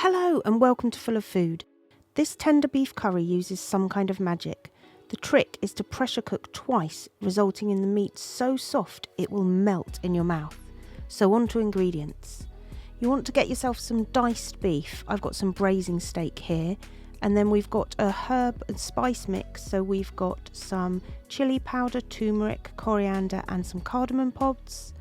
Hello and welcome to Full of Food. This tender beef curry uses some kind of magic. The trick is to pressure cook twice, resulting in the meat so soft it will melt in your mouth. So on to ingredients. You want to get yourself some diced beef. I've got some braising steak here. And then we've got a herb and spice mix. So we've got some chilli powder, turmeric, coriander and some cardamom pods.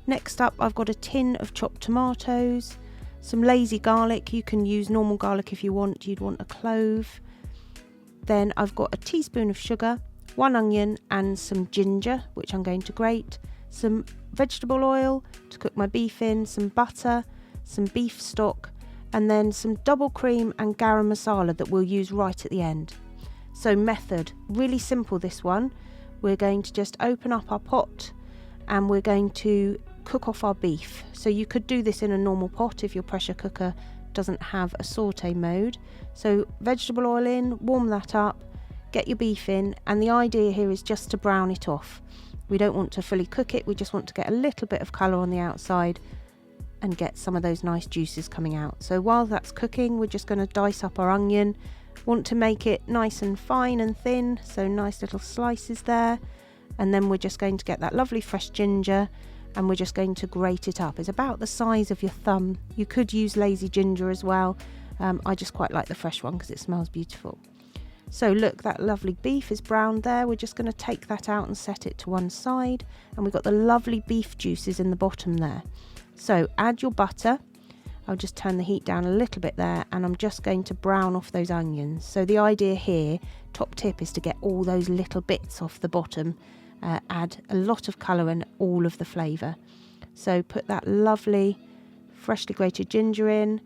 Next up I've got a tin of chopped tomatoes, some lazy garlic. You can use normal garlic if you want. You'd want a clove. Then I've got a teaspoon of sugar, 1 onion and some ginger, which I'm going to grate, some vegetable oil to cook my beef in, some butter, some beef stock, and then some double cream and garam masala that we'll use right at the end. So method, really simple this one. We're going to just open up our pot and we're going to cook off our beef. So you could do this in a normal pot if your pressure cooker doesn't have a saute mode. So vegetable oil in, warm that up, get your beef in, and the idea here is just to brown it off. We don't want to fully cook it, we just want to get a little bit of colour on the outside and get some of those nice juices coming out. So while that's cooking, we're just going to dice up our onion. Want to make it nice and fine and thin, so nice little slices there. And then we're just going to get that lovely fresh ginger and we're just going to grate it up. It's about the size of your thumb. You could use lazy ginger as well. I just quite like the fresh one because it smells beautiful. So look, that lovely beef is browned there. We're just going to take that out and set it to one side. And we've got the lovely beef juices in the bottom there. So add your butter. I'll just turn the heat down a little bit there and I'm just going to brown off those onions. So the idea here, top tip, is to get all those little bits off the bottom. Add a lot of colour and all of the flavour. So put that lovely freshly grated ginger in,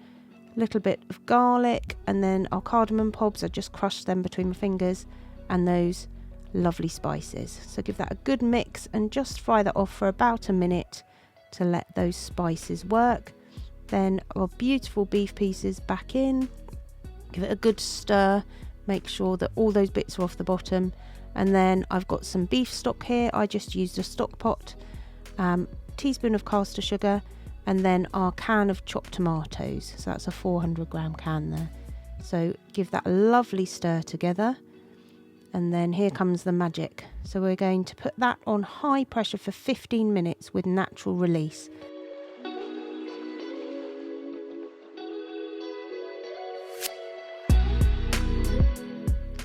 a little bit of garlic, and then our cardamom pods. I just crushed them between my fingers, and those lovely spices. So give that a good mix and just fry that off for about a minute to let those spices work. Then our beautiful beef pieces back in, give it a good stir, make sure that all those bits are off the bottom. And then I've got some beef stock here. I just used a stock pot, teaspoon of caster sugar, and then our can of chopped tomatoes. So that's a 400-gram can there. So give that a lovely stir together. And then here comes the magic. So we're going to put that on high pressure for 15 minutes with natural release.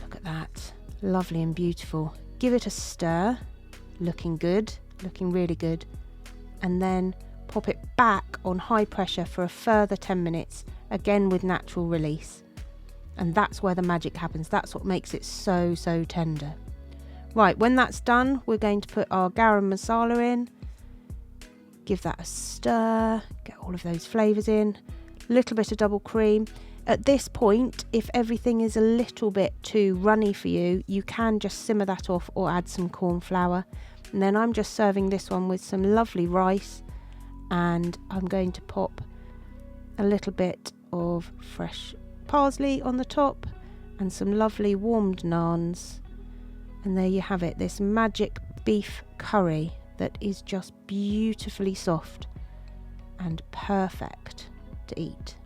Look at that. Lovely and beautiful. Give it a stir. Looking good. Looking really good. And then pop it back on high pressure for a further 10 minutes, again with natural release. And that's where the magic happens. That's what makes it so tender. Right, when that's done, we're going to put our garam masala in. Give that a stir. Get all of those flavours in. A little bit of double cream. At this point, if everything is a little bit too runny for you, you can just simmer that off or add some corn flour. And then I'm just serving this one with some lovely rice, and I'm going to pop a little bit of fresh parsley on the top and some lovely warmed naans. And there you have it, this magic beef curry that is just beautifully soft and perfect to eat.